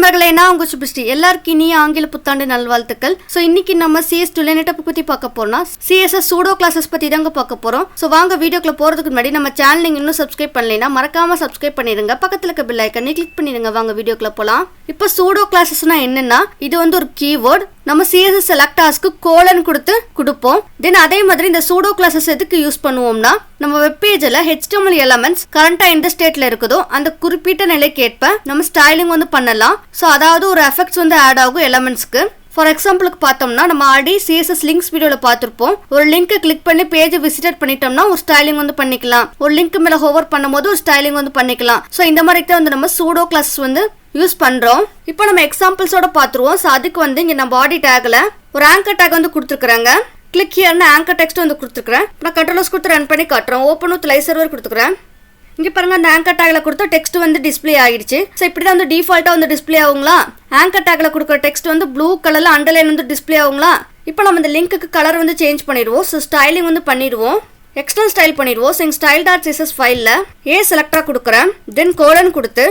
நண்பர்களே, நான் உங்க சுபிஸ்ரீ. எல்லாருக்கும் இனிய ஆங்கில புத்தாண்டு நல்வாழ்த்துக்கள். ஸோ இன்னைக்கு நம்ம CS டாப் பத்தி பார்க்க போறோம்னா CSS Pseudo-Classes பத்தி தாங்க பார்க்க போறோம். ஸோ வாங்க வீடியோக்குள்ள போறதுக்கு முன்னாடி நம்ம சேனல் நீங்க இன்னும் சப்ஸ்கிரைப் பண்ணலைன்னா மறக்காம சப்ஸ்கிரைப் பண்ணிருங்க. பக்கத்துல இருக்க பெல் ஐகானை கிளிக் பண்ணிருங்க. வாங்க வீடியோக்குள்ள போலாம். இப்போ Pseudo-Classesனா என்னன்னா, இது வந்து ஒரு கீவேர்ட். நம்ம CSS செலக்டாஸ்க்கு கோலன் கொடுப்போம். தென் அதே மாதிரி இந்த Pseudo-Classes எதுக்கு யூஸ் பண்ணுவோம்னா, நம்ம வெப் பேஜ்ல HTML எலிமெண்ட்ஸ் கரண்டா எந்த ஸ்டேட்ல இருக்குதோ அந்த குறிப்பிட்ட நிலைக்கு ஏற்ப நம்ம ஸ்டைலிங் வந்து பண்ணலாம். ஸோ அதாவது ஒரு எஃபெக்ட்ஸ் வந்து ஆட் ஆகும் எலிமெண்ட்ஸ்க்கு. ஃபார் எக்ஸாம்பிளுக்கு பார்த்தோம்னா, நம்ம ஆல்ரெடி CSS லிங்க்ஸ் வீடியோவில் பார்த்துருப்போம். ஒரு லிங்க்கை கிளிக் பண்ணி பேஜை விசிட் பண்ணிட்டோம்னா ஒரு ஸ்டைலிங் வந்து பண்ணிக்கலாம். ஒரு லிங்க் மேலே ஹோவர் பண்ணும்போது ஒரு ஸ்டைலிங் வந்து பண்ணிக்கலாம். ஸோ இந்த மாதிரி தான் வந்து நம்ம Pseudo-Classes வந்து யூஸ் பண்றோம். இப்போ நம்ம எக்ஸாம்பிள்ஸோட பார்த்துருவோம். ஸோ அதுக்கு வந்து இங்க நம்ம பாடி டேக்ல ஒரு ஆங்கர் டேக் வந்து கொடுத்துருக்காங்க. கிளிக் ஹியர்னு ஆங்கர் டெக்ஸ்ட் வந்து கொடுத்துருக்கேன். நான் கண்ட்ரோல்ஸ் கொடுத்து ரன் பண்ணி காட்டுறேன். ஓப்பன் வித் லைவ் சர்வர் கொடுத்துக்கிறேன். இங்கே பாருங்க, அந்த ஆங்கர் டேக்ல கொடுத்த டெக்ஸ்ட் வந்து டிஸ்பிளே ஆகிடுச்சு. ஸோ இப்படி தான் வந்து டிஃபால்ட்டா வந்து டிஸ்பிளே ஆகுங்களா. ஆங்கர் டேக்ல கொடுக்குற டெக்ஸ்ட் வந்து ப்ளூ கலர்ல அண்டர்லைன் வந்து டிஸ்பிளே ஆகுங்களா. இப்போ நம்ம இந்த லிங்க்கு கலர் வந்து சேஞ்ச் பண்ணிடுவோம். ஸோ ஸ்டைலிங் வந்து பண்ணிடுவோம். எக்ஸ்டர்னல் ஸ்டைல் பண்ணிடுவோம். ஸோ எங்கள் style.css ஃபைலில் செலக்டா கொடுக்குறேன். தென் கோலன் கொடுத்து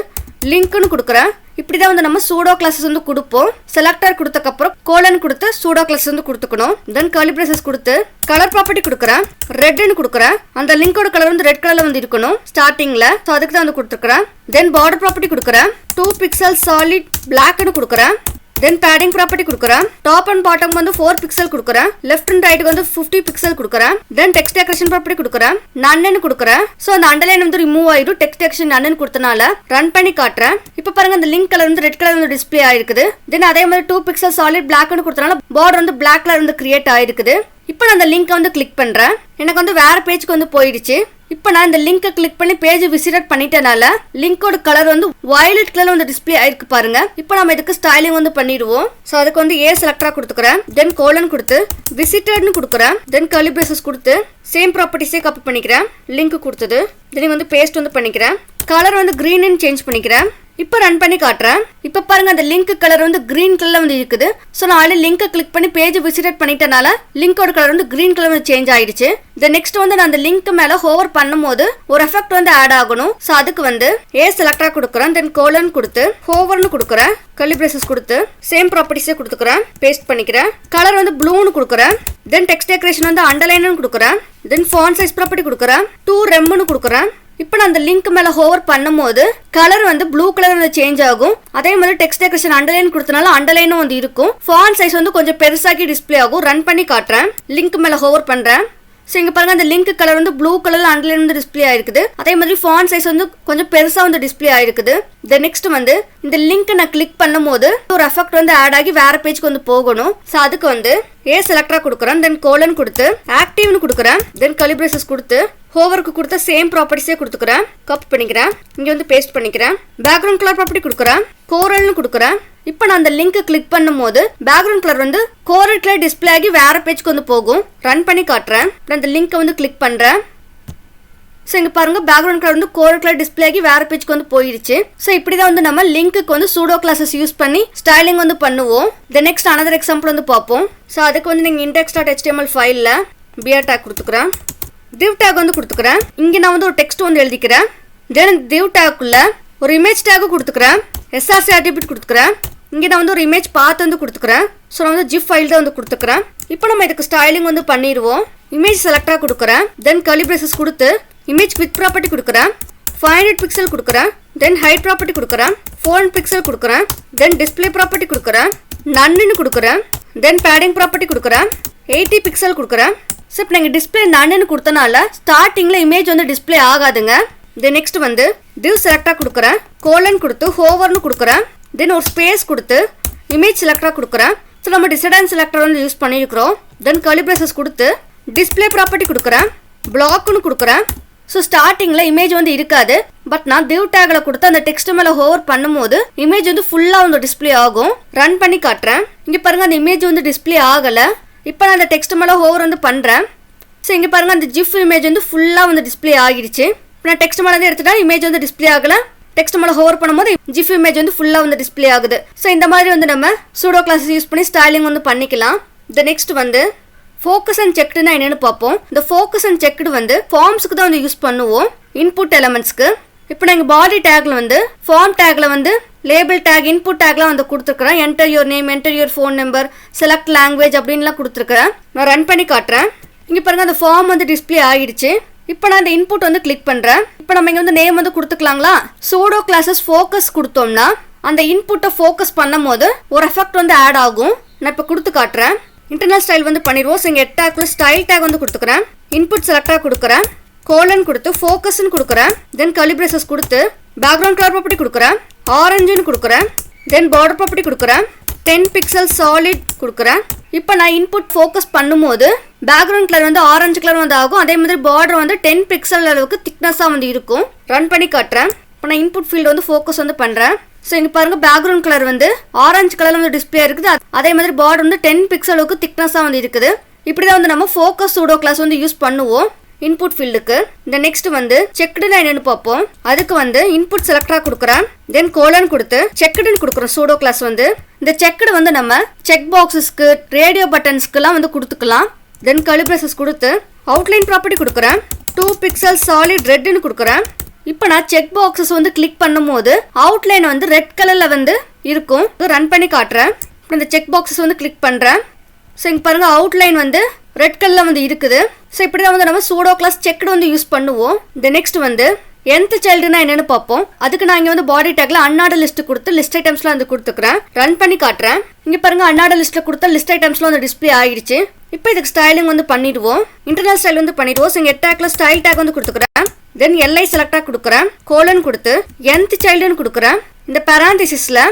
லிங்க்னு கொடுக்குறேன். இப்படி தான் வந்து நம்ம Pseudo-Classes வந்து கொடுப்போம். செலக்டர் கொடுத்தக்கப்புறம் கோலன் கொடுத்து Pseudo-Classes வந்து கொடுத்துக்கணும். தென் கர்லி பிரேசஸ் கொடுத்து கலர் ப்ராப்பர்ட்டி கொடுக்குறேன். ரெட்னு கொடுக்குறேன். அந்த லிங்கோட கலர் வந்து ரெட் கலர்ல வந்து இருக்கணும் ஸ்டார்டிங்ல. ஸோ அதுக்கு தான் வந்து கொடுத்துருக்கேன். தென் பார்டர் ப்ராப்பர்ட்டி கொடுக்குறேன். 2 பிக்சல் சாலிட் பிளாக்னு கொடுக்குறேன். தென் பேடிங் ப்ராப்பர்ட்டி கொடுக்குறேன். டாப் அண்ட் பாட்டம் வந்து 4 பிக்சல் கொடுக்குறேன். லெஃப்ட் அண்ட் ரைட்டுக்கு வந்து 50 பிக்சல் கொடுக்குறேன். தென் டெக்ஸ்ட் டெக்கரேஷன் ப்ராப்பர்ட்டி கொடுக்குறேன். நன்னு கொடுக்குறேன். ஸோ அந்த அண்டர்லைன் வந்து ரிமூவ் ஆயிடும். டெக்ஸ்ட் டெக்கரேஷன் நன்னு கொடுத்தனால ரன் பண்ணி காட்டுறேன். இப்போ பாருங்க, அந்த லிங்க் கலர் வந்து ரெட் கலர் வந்து டிஸ்பிளே ஆயிருக்குது. தென் அதே மாதிரி 2 பிக்சல் சாலிட் பிளாக்னு கொடுத்தனால பார்டர் வந்து பிளாக் கலர் வந்து கிரியேட் ஆயிருக்குது. இப்போ நான் அந்த லிங்க் வந்து கிளிக் பண்றேன். எனக்கு வந்து வேற பேஜ்க்கு வந்து போயிடுச்சு. இப்போ நான் இந்த லிங்கை கிளிக் பண்ணி பேஜ் விசிட் பண்ணிட்டனால லிங்கோட கலர் வந்து வயலட் கலர் வந்து டிஸ்பிளே ஆயிருக்கு பாருங்க. இப்போ நம்ம இதுக்கு ஸ்டைலிங் வந்து பண்ணிடுவோம். ஸோ அதுக்கு வந்து செலக்டரா கொடுத்துக்கிறேன். தென் கோலன் கொடுத்து விசிட்டட்னு கொடுக்குறேன். தென் கர்லி பிரேசஸ் கொடுத்து சேம் ப்ராப்பர்ட்டிஸே காப்பி பண்ணிக்கிறேன். லிங்க் கொடுத்தது தென் வந்து பேஸ்ட் வந்து பண்ணிக்கிறேன். கலர் வந்து கிரீன் சேஞ்ச் பண்ணிக்கிறேன். இப்போ ரன் பண்ணி காட்டுறேன். இப்போ பாருங்க, அந்த லிங்க் கலர் வந்து கிரீன் கலர்ல வந்து இருக்குது. ஸோ நான் ஆல்ரெடி லிங்கை கிளிக் பண்ணி பேஜ் விசிட் பண்ணிட்டனால லிங்கோட கலர் வந்து கிரீன் கலர் வந்து சேஞ்ச் ஆயிடுச்சு. நெக்ஸ்ட் வந்து நான் அந்த லிங்க் மேல ஹோவர் பண்ணும்போது ஒரு எஃபெக்ட் வந்து ஆட் ஆகணும். ஸோ அதுக்கு வந்து செலக்டரா கொடுக்குறேன். தென் கோலன் கொடுத்து ஹோவர்னு கொடுக்குறேன். கர்லி பிரேசஸ் கொடுத்து சேம் ப்ராப்பர்ட்டிஸே கொடுத்துக்கிறேன். பேஸ்ட் பண்ணிக்கிறேன். கலர் வந்து ப்ளூன்னு கொடுக்குறேன். தென் டெக்ஸ்ட் டெக்கரேஷன் வந்து அண்டர்லைன் கொடுக்குறேன். தென் ஃபாண்ட் சைஸ் ப்ராப்பர்ட்டி கொடுக்குறேன். 2 ரெம்னு கொடுக்குறேன். இப்போ நான் அந்த லிங்க் மேல ஹோவர் பண்ணும்போது கலர் வந்து ப்ளூ கலர் வந்து சேஞ்ச் ஆகும். அதே மாதிரி டெக்ஸ்ட் டெக்கரேஷன் அண்டர்லைன் கொடுத்தனால அண்டர்லைனும் வந்து இருக்கும். ஃபாண்ட் சைஸ் வந்து கொஞ்சம் பெருசாக்கி டிஸ்பிளே ஆகும். ரன் பண்ணி காட்டுறேன். லிங்க் மேல ஹோவர் பண்றேன். ஸோ இங்க பாருங்க, அந்த லிங்க் கலர் வந்து ப்ளூ கலர்ல அண்டர்லைன் வந்து டிஸ்பிளே ஆயிருக்குது. அதே மாதிரி ஃபாண்ட் சைஸ் வந்து கொஞ்சம் பெருசா வந்து டிஸ்பிளே ஆயிருக்குது. நெக்ஸ்ட் வந்து இந்த லிங்க் நான் கிளிக் பண்ணும்போது ஒரு எஃபெக்ட் வந்து ஆட் ஆகி வேற பேஜ்க்கு வந்து போகணும். ஸோ அதுக்கு வந்து செலக்டரா கொடுக்குறேன். தென் கோலன் கொடுத்து ஆக்டிவ்னு கொடுக்குறேன். தென் கர்லி பிரேசஸ் கொடுத்து ஹோவருக்கு கொடுத்த சேம் ப்ராப்பர்ட்டிஸே கொடுத்துக்கிறேன். காப்பி பண்ணிக்கிறேன். இங்க வந்து பேஸ்ட் பண்ணிக்கிறேன். பேக்ரவுண்ட் கலர் ப்ராப்பர்ட்டி கொடுக்குறேன். கோரல்னு கொடுக்குறேன். இப்போ நான் அந்த லிங்க் கிளிக் பண்ணும்போது பேக்ரவுண்ட் கலர் வந்து கோரல் கலர் டிஸ்பிளே ஆகி வேற பேஜ்க்கு வந்து போகும். ரன் பண்ணி காட்டுறேன். அந்த லிங்கை வந்து கிளிக் பண்றேன். ஸோ இங்க பாருங்க, பேக்ரவுண்ட் கலர் வந்து கோரல் கலர் டிஸ்பிளே ஆகி வேற பேஜ்க்கு வந்து போயிடுச்சு. ஸோ இப்படிதான் வந்து நம்ம லிங்க்கு வந்து Pseudo-Classes யூஸ் பண்ணி ஸ்டைலிங் வந்து பண்ணுவோம். நெக்ஸ்ட் அனதர் எக்ஸாம்பிள் வந்து பார்ப்போம். ஸோ அதுக்கு வந்து நீங்க index.html ஃபைல்ல பியர் டேக் கொடுத்துக்கிறேன். div டேக் வந்து கொடுத்துக்கிறேன். இங்க நான் வந்து ஒரு டெக்ஸ்ட் வந்து எழுதிக்கிறேன். தென் div டேக்குள்ள ஒரு இமேஜ் டேக் கொடுத்துக்கிறேன். src attribute கொடுத்துக்கிறேன். இங்க நான் வந்து ஒரு இமேஜ் பாத் வந்து கொடுத்துக்கிறேன். ஸோ நான் வந்து ஜிப் ஃபைல் தான் வந்து கொடுத்துக்கிறேன். இப்போ நம்ம இதுக்கு ஸ்டைலிங் வந்து பண்ணிடுவோம். இமேஜ் செலக்டரா கொடுக்குறேன். தென் கர்லி பிரேசஸ் கொடுத்து இமேஜ் வித் ப்ராப்பர்ட்டி கொடுக்குறேன். 500 பிக்சல் கொடுக்குறேன். தென் ஹைட் ப்ராப்பர்ட்டி கொடுக்குறேன். 400 பிக்சல் கொடுக்குறேன். தென் டிஸ்பிளே ப்ராப்பர்ட்டி கொடுக்குறேன். நன்னு கொடுக்குறேன். தென் பேடிங் ப்ராப்பர்ட்டி கொடுக்குறேன். 80 பிக்சல் கொடுக்குறேன். ஸோ இப்போ நீங்கள் டிஸ்பிளே நன்னு கொடுத்தனால ஸ்டார்டிங்கில் இமேஜ் வந்து டிஸ்பிளே ஆகாதுங்க. நெக்ஸ்ட் வந்து டிவ் செலக்டா கொடுக்குறேன். கோலன் கொடுத்து ஹோவர்னு கொடுக்குறேன். தென் ஒரு ஸ்பேஸ் கொடுத்து இமேஜ் செலக்டா கொடுக்குறேன். ஸோ நம்ம டிசைடன் செலக்டர் வந்து யூஸ் பண்ணியிருக்கிறோம். தென் கர்லி பிரேசஸ் கொடுத்து டிஸ்பிளே ப்ராப்பர்ட்டி கொடுக்குறேன். பிளாக்னு கொடுக்குறேன். ஸோ ஸ்டார்டிங்கில் இமேஜ் வந்து இருக்காது. பட் நான் div டேக்ல கொடுத்து அந்த டெக்ஸ்ட் மேலே ஹோவர் பண்ணும்போது இமேஜ் வந்து ஃபுல்லாக வந்து டிஸ்பிளே ஆகும். ரன் பண்ணி காட்டுறேன். இங்கே பாருங்க, அந்த இமேஜ் வந்து டிஸ்பிளே ஆகலை. இப்போ நான் அந்த டெக்ஸ்ட் மேலே ஹோவர் வந்து பண்ணுறேன். ஸோ இங்கே பாருங்க, அந்த ஜிஃப் இமேஜ் வந்து ஃபுல்லாக வந்து டிஸ்பிளே ஆகிடுச்சு. இப்போ நான் டெக்ஸ்ட் மேலே வந்து எடுத்துட்டா இமேஜ் வந்து டிஸ்பிளே ஆகலை. டெக்ஸ்ட் மேலே ஹோவர் பண்ணும்போது ஜிஃப் இமேஜ் வந்து ஃபுல்லாக வந்து டிஸ்பிளே ஆகுது. ஸோ இந்த மாதிரி வந்து நம்ம Pseudo-Classes யூஸ் பண்ணி ஸ்டைலிங் வந்து பண்ணிக்கலாம். நெக்ஸ்ட் வந்து ஃபோக்கஸ் அண்ட் செக்டுனா என்னன்னு பார்ப்போம். இந்த ஃபோக்கஸ் அண்ட் செக்டு வந்து ஃபார்ம்ஸ்க்கு தான் வந்து யூஸ் பண்ணுவோம். இன்புட் எலிமெண்ட்ஸ்க்கு இப்போ நாங்கள் பாடி டேக்ல வந்து ஃபார்ம் டேக்ல வந்து லேபிள் டேக் இன்புட் டேக்லாம் வந்து கொடுத்துருக்குறேன். Enter your name, enter your phone number, select language அப்படின்லாம் கொடுத்துருக்குறேன். நான் ரன் பண்ணி காட்டுறேன். இங்கே பாருங்கள் அந்த ஃபார்ம் வந்து டிஸ்பிளே ஆகிடுச்சு. இப்போ நான் இந்த இன்புட் வந்து கிளிக் பண்ணுறேன். இப்போ நம்ம இங்கே வந்து நேம் வந்து கொடுத்துக்கலாங்களா? சூடோ கிளாஸஸ் ஃபோக்கஸ் கொடுத்தோம்னா அந்த இன்புட்டை ஃபோக்கஸ் பண்ணும் போது ஒரு எஃபெக்ட் வந்து ஆட் ஆகும். நான் இப்போ கொடுத்து காட்டுறேன். இன்டர்னல் ஸ்டைல் வந்து பண்ணிடுவோம். ஸோ இங்கே டேக்ல ஸ்டைல் டேக் வந்து கொடுத்துக்கிறேன். இன்புட் செலக்டாக கொடுக்குறேன். கோலன் கொடுத்து ஃபோக்கஸ்ன்னு கொடுக்குறேன். தென் கலிப்ரேசஸ் கொடுத்து பேக்ரவுண்ட் கலர் ப்ராப்பர்ட்டி கொடுக்குறேன். ஆரஞ்சுன்னு கொடுக்குறேன். தென் பார்டர் ப்ராப்பர்ட்டி கொடுக்குறேன். 10 பிக்சல் சாலிட் கொடுக்குறேன். இப்போ நான் இன்புட் ஃபோக்கஸ் பண்ணும்போது பேக்ரவுண்ட் கலர் வந்து ஆரஞ்சு கலர் வந்து ஆகும். அதே மாதிரி பார்டர் வந்து 10 பிக்சல் அளவுக்கு திக்னஸாக வந்து இருக்கும். ரன் பண்ணி காட்டுறேன். இப்போ நான் இன்புட் ஃபீல்டு வந்து ஃபோக்கஸ் வந்து பண்ணுறேன். ஸோ இங்கே பாருங்கள் பேக்ரவுண்ட் கலர் வந்து ஆரஞ்சு கலர் வந்து டிஸ்பிளே இருக்குது. அதே மாதிரி பார்டர் வந்து 10 பிக்சல் அளவுக்கு திக்னஸாக வந்து இருக்குது. இப்படி தான் வந்து நம்ம ஃபோக்கஸ் சூடோ கிளாஸ் வந்து யூஸ் பண்ணுவோம் இன்புட் ஃபீல்டுக்கு. இந்த நெக்ஸ்ட் வந்து செக்டுனா என்னன்னு பார்ப்போம். அதுக்கு வந்து இன்புட் செலக்டராக கொடுக்குறேன். தென் கோலன் கொடுத்து செக்டுன்னு கொடுக்குறோம் சூடோ கிளாஸ் வந்து. இந்த செக்டு வந்து நம்ம செக் பாக்ஸஸ்க்கு ரேடியோ பட்டன்ஸ்க்குலாம் வந்து கொடுத்துக்கலாம். தென் கலிப்ரேசஸ் கொடுத்து அவுட்லைன் ப்ராப்பர்ட்டி கொடுக்குறேன். 2 பிக்சல் சாலிட் ரெட்னு கொடுக்குறேன். இப்போ நான் செக் பாக்ஸஸ் வந்து கிளிக் பண்ணும்போது அவுட்லைன் வந்து ரெட் கலரில் வந்து இருக்கும். ரன் பண்ணி காட்டுறேன். இப்போ இந்த செக் பாக்ஸஸ் வந்து கிளிக் பண்ணுறேன். ஸோ இங்கே பாருங்கள் அவுட்லைன் வந்து ரெட் கலரில் வந்து இருக்குது. ஸோ இப்படி தான் வந்து நம்ம சூடோ கிளாஸ் செக்டு வந்து யூஸ் பண்ணுவோம். இந்த நெக்ஸ்ட் வந்து nth சைல்டுனா என்னன்னு பார்ப்போம். அதுக்கு நான் இங்கே வந்து பாடி டேக்ல அன்ஆர்டர் லிஸ்ட் கொடுத்து லிஸ்ட் ஐட்டம்ஸ்லாம் வந்து கொடுத்துக்கிறேன். ரன் பண்ணி காட்டுறேன். இங்கே பாருங்க அன்ஆர்டர் லிஸ்ட்டில் கொடுத்த லிஸ்ட் ஐட்டம்ஸ்லாம் வந்து டிஸ்பிளே ஆகிடுச்சு. இப்போ இதுக்கு ஸ்டைலிங் வந்து பண்ணிடுவோம். இன்டர்னல் ஸ்டைல் வந்து பண்ணிடுவோம். ஸோ இங்கே டேக்ல ஸ்டைல் டேக் வந்து கொடுத்துக்கிறேன். தென் எல்ஐ செலக்டாக கொடுக்குறேன். கோலன் கொடுத்து nth சைல்டுன்னு கொடுக்குறேன். இந்த பேராந்திசிஸில்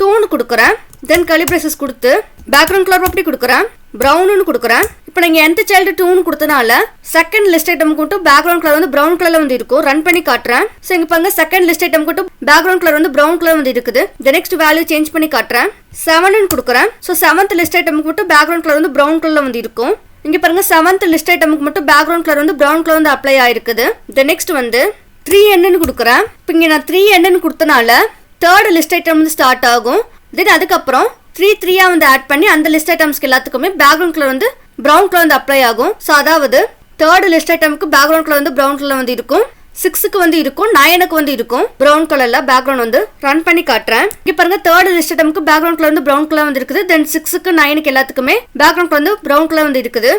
2ன்னு கொடுக்குறேன். தென் கலிப்ரேசஸ் கொடுத்து பேக்ரவுண்ட் கலர் ப்ராப்பர்ட்டி கொடுக்குறேன். ப்ரௌன்னு கொடுக்குறேன். இப்போ நீங்கள் nth சைல்டு 2ன்னு கொடுத்தனால செகண்ட் லிஸ்ட் ஐட்டம் மட்டும் பேக்ரவுண்ட் கலர் வந்து ப்ரௌன் கலரில் வந்து இருக்கும். ரன் பண்ணி காட்டுறேன். ஸோ இங்கே பாருங்க செகண்ட் லிஸ்ட் ஐட்டம் மட்டும் பேக்ரவுண்ட் கலர் வந்து ப்ரௌன் கலர் வந்து இருக்குது. இந்த நெக்ஸ்ட் வேல்யூ சேஞ்ச் பண்ணி காட்டுறேன். 7ன்னு கொடுக்குறேன். ஸோ 7th லிஸ்ட் ஐட்டமுக்கு மட்டும் பேக்ரவுண்ட் கலர் வந்து ப்ரௌன் கலரில் வந்து இருக்கும். இங்கே பாருங்க 7th லிஸ்ட் ஐட்டமுக்கு மட்டும் பேக்ரவுண்ட் கலர் வந்து ப்ரௌன் கலர் வந்து அப்ளை ஆயிருக்குது. இந்த நெக்ஸ்ட் வந்து 3Nன்னு கொடுக்குறேன். இப்போ இங்கே நான் 3Nன்னு கொடுத்தனால தேர்ட் லிஸ்ட் ஐட்டம் வந்து ஸ்டார்ட் ஆகும். தென் அதுக்கப்புறம் 3 வந்து ஆட் பண்ணி அந்த லிஸ்ட் ஐட்டம்ஸ்க்கு எல்லாத்துக்குமே பேக்ரவுண்ட் கலர் வந்து ப்ரௌன் கலர் வந்து அப்ளை ஆகும். ஸோ அதாவது தேர்ட் லிஸ்ட் ஐட்டமுக்கு பேக்ரவுண்ட் கலர் வந்து ப்ரௌன் கலர் வந்து இருக்கும். 6க்கு வந்து இருக்கும். 9க்கு வந்து இருக்கும் ப்ரௌன் கலர்ல பேக்ரவுண்ட் வந்து. ரன் பண்ணி காட்டுறேன். இங்கே பாருங்க தேர்ட் லிஸ்ட் ஐட்டமுக்கு பேக்ரவுண்ட் கலர் வந்து ப்ரௌன் கலர் வந்து இருக்குது. தென் 6க்கு 9க்கு எல்லாத்துக்குமே பேக்ரவுண்ட் கலர் வந்து ப்ரௌன் கலர் வந்து இருக்குது.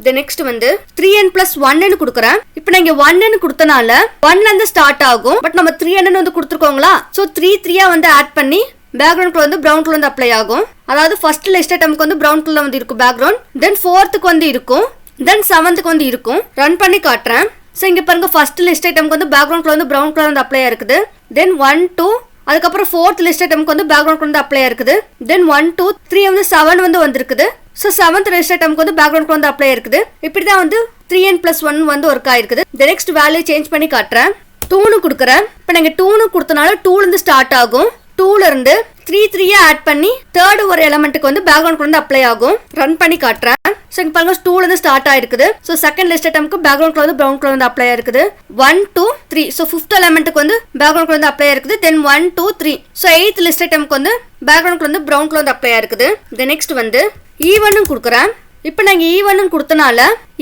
The next வந்து 3n+1ன்னு கொடுக்குறேன். இப்போ நான் இங்கே 1ன்னு கொடுத்தனால 1 வந்து ஸ்டார்ட் ஆகும். பட் நம்ம 3n வந்து கொடுத்துருக்கோங்களா. ஸோ 3 வந்து ஆட் பண்ணி பேக்ரவுண்ட் கலர் வந்து ப்ரௌன் கலர் வந்து அப்ளை ஆகும். அதாவது ஃபர்ஸ்ட் லிஸ்ட் ஐட்டமுக்கு வந்து ப்ரௌன் கலர் வந்து இருக்கும் பேக்ரவுண்ட். தென் 4க்கு வந்து இருக்கும். தென் 7க்கு வந்து இருக்கும். ரன் பண்ணி காட்டுறேன். ஸோ இங்கே பாருங்க ஃபர்ஸ்ட் லிஸ்ட் ஐட்டமுக்கு வந்து பேக்ரவுண்ட் கலர் வந்து ப்ரௌன் கலர் வந்து அப்ளை இருக்குது. தென் 1 2 அதுக்கப்புறம் 4th லிஸ்ட் ஐட்டமுக்கு வந்து பேக்ரவுண்ட் கலர் வந்து அப்ளை இருக்குது. தென் 1 2 3 வந்து 7 வந்து வந்திருக்குது. ஸோ 7th லிஸ்ட் ஐட்டமுக்கு வந்து பேக்ரவுண்ட் கலர் வந்து அப்ளை இருக்குது. இப்படி தான் வந்து 3n+1 வந்து ஒர்க் ஆயிருக்குது. இந்த நெக்ஸ்ட் வேல்யூ சேஞ்ச் பண்ணி காட்டுறேன். 2ன்னு கொடுக்குறேன். இப்போ நீங்கள் 2ன்னு கொடுத்தனால 2லேருந்து ஸ்டார்ட் ஆகும். 2லேருந்து 3 ஆட் பண்ணி தேர்ட் ஒரு எலமெண்ட்டுக்கு வந்து பேக்ரவுண்ட் கலர் வந்து அப்ளை ஆகும். ரன் பண்ணி காட்டுறேன். ஸோ இங்கே பாருங்க 2லேருந்து ஸ்டார்ட் ஆயிருக்குது. ஸோ செகண்ட் லிஸ்ட் ஐட்டமுக்கு பேக்ரவுண்ட் கலர் வந்து ப்ரௌன் கலர் வந்து அப்ளை ஆயிருக்குது. 1 2 3 ஸோ 5th எலமெண்ட்டுக்கு வந்து பேக்ரவுண்ட் கலர் வந்து அப்ளை ஆயிருக்குது. தென் 1 2 3 ஸோ 8th லிஸ்ட் ஐட்டமுக்கு வந்து பேக்ரவுண்ட் கலர் வந்து ப்ரௌன் கலர் வந்து அப்ளை ஆயிருக்குது. இந்த நெக்ஸ்ட் வந்து ஈவன் கொடுக்குறேன். இப்போ நாங்கள் ஈவன் கொடுத்தனால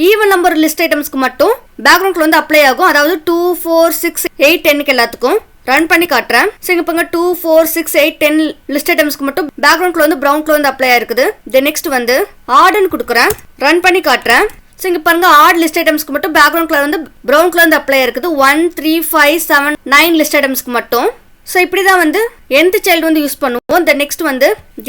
ஈவன் நம்பர் லிஸ்ட் ஐட்டம்ஸ்க்கு மட்டும் பேக்ரவுண்ட் கலர் வந்து அப்ளை ஆகும். அதாவது 2 4 6 8 10க்கு எல்லாத்துக்கும். ரன் பண்ணி காட்டுறேன். ஸோ இங்கே பாருங்க 2 4 6 8 10 லிஸ்ட் ஐட்டம்ஸ்க்கு மட்டும் பேக்ரவுண்ட் கலர் வந்து ப்ரௌன் கலர் வந்து அப்ளை ஆயிருக்குது. தென் நெக்ஸ்ட் வந்து ஆர்டுன்னு கொடுக்குறேன். ரன் பண்ணி காட்டுறேன். ஸோ இங்கே பாருங்க ஆர்ட் லிஸ்ட் ஐட்டம்ஸ்க்கு மட்டும் பேக்ரவுண்ட் கலர் வந்து ப்ரௌன் கலர் வந்து அப்ளை இருக்குது. 1 3 5 7 9 லிஸ்ட் ஐட்டம்ஸ்க்கு மட்டும். ஸோ இப்படி தான் வந்து nth சைல்டு வந்து யூஸ் பண்ணுவோம். தென் நெக்ஸ்ட் வந்து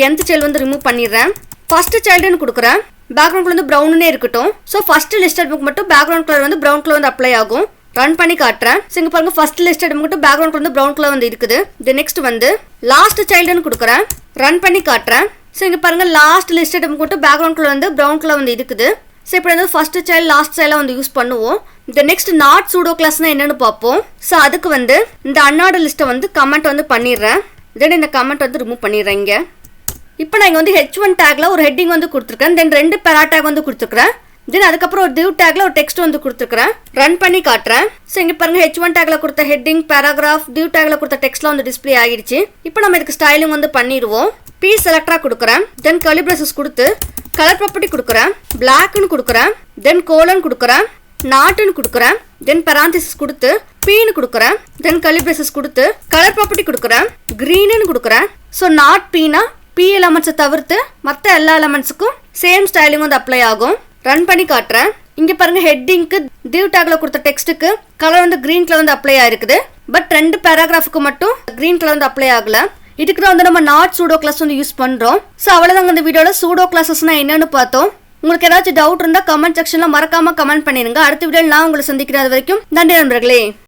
nth சைல்டு வந்து ரிமூவ் பண்ணிடுறேன். ஃபர்ஸ்ட் சைல்டுன்னு கொடுக்குறேன். பேக்ரவுண்ட் கலர் வந்து ப்ரௌனே இருக்கட்டும். ஸோ ஃபர்ஸ்ட் லிஸ்ட் ஐட்டமுக்கு மட்டும் பேக்ரவுண்ட் கலர் வந்து ப்ரௌன் கலர் வந்து அப்ளை ஆகும். ரன் பண்ணி காட்டுறேன். ஸோ இங்கே பாருங்க ஃபர்ஸ்ட் லிஸ்ட் ஐட்டம் மட்டும் பேக்ரவுண்ட் வந்து ப்ரௌன் கலர் வந்து இருக்குது. தென் நெக்ஸ்ட் வந்து லாஸ்ட் சைல்டுன்னு கொடுக்குறேன். ரன் பண்ணி காட்டுறேன். ஸோ இங்கே பாருங்க லாஸ்ட் லிஸ்ட் ஐட்டம் மட்டும் பேக்ரவுண்ட் கலர் வந்து ப்ரௌன் கலர் வந்து இருக்குது. ஸோ இப்படி வந்து ஃபர்ஸ்ட் சைல்டு லாஸ்ட் சைல்டாக வந்து யூஸ் பண்ணுவோம். இந்த நெக்ஸ்ட் நாட் சூடோ கிளாஸ்னா என்னன்னு பார்ப்போம். ஸோ அதுக்கு வந்து இந்த அன்ஆர்டர் லிஸ்ட்டை வந்து கமெண்ட் வந்து பண்ணிடுறேன். தென் இந்த கமெண்ட் வந்து ரிமூவ் பண்ணிடுறேன். இங்கே இப்போ நான் இங்கே வந்து h1 டேக்ல ஒரு ஹெட்டிங் வந்து கொடுத்துருக்கேன். தென் 2 பேரா டேக் வந்து கொடுத்துருக்கேன். தென் அதுக்கப்புறம் ஒரு div டேக்ல ஒரு டெக்ஸ்ட் வந்து கொடுத்துருக்கேன். ரன் பண்ணி காட்டுறேன். ஸோ இங்கே பாருங்க h1 டேக்ல கொடுத்த ஹெட்டிங் பேராகிராஃப் div டேக்ல கொடுத்த டெக்ஸ்ட்லாம் வந்து டிஸ்பிளே ஆகிடுச்சு. இப்போ நம்ம இதுக்கு ஸ்டைலிங் வந்து பண்ணிடுவோம். பி செலக்டராக கொடுக்குறேன். தென் கலிப்ரேசஸ் கொடுத்து கலர் ப்ராப்பர்ட்டி கொடுக்குறேன். பிளாக்னு கொடுக்குறேன். தென் கோலன் கொடுக்குறேன். நாட்டுன்னு கொடுக்குறேன். தென் பேராந்திசிஸ் கொடுத்து Pன்னு கொடுக்குறேன். Then curly braces கொடுத்து color property கொடுக்குறேன். Greenன்னு கொடுக்குறேன். So not Pனா P elements தவிர்த்து மற்ற எல்லா elementsக்கும் same styling வந்து அப்ளை ஆகும். ரன் பண்ணி காட்டுறேன். இங்க பாருங்க ஹெட்டிங்க்கு div tagல கொடுத்த டெக்ஸ்ட்டுக்கு கலர் வந்து green கலர் வந்து அப்ளை ஆயிருக்குது. பட் ரெண்டு பேராகிராஃப்க்கு மட்டும் green கலர் வந்து அப்ளை ஆகல. இதுக்கு தான் வந்து நம்ம not pseudo class வந்து யூஸ் பண்றோம். சோ அவ்வளவுதான் இந்த வீடியோல pseudo classesனா என்னன்னு பார்த்தோம். உங்களுக்கு ஏதாச்சும் டவுட் இருந்தா கமெண்ட் செக்ஷன்ல மறக்காம கமெண்ட் பண்ணிருங்க. அடுத்த வீடியோல நான் உங்களை சந்திக்கிறேன். அது வரைக்கும் நன்றி நண்பர்களே.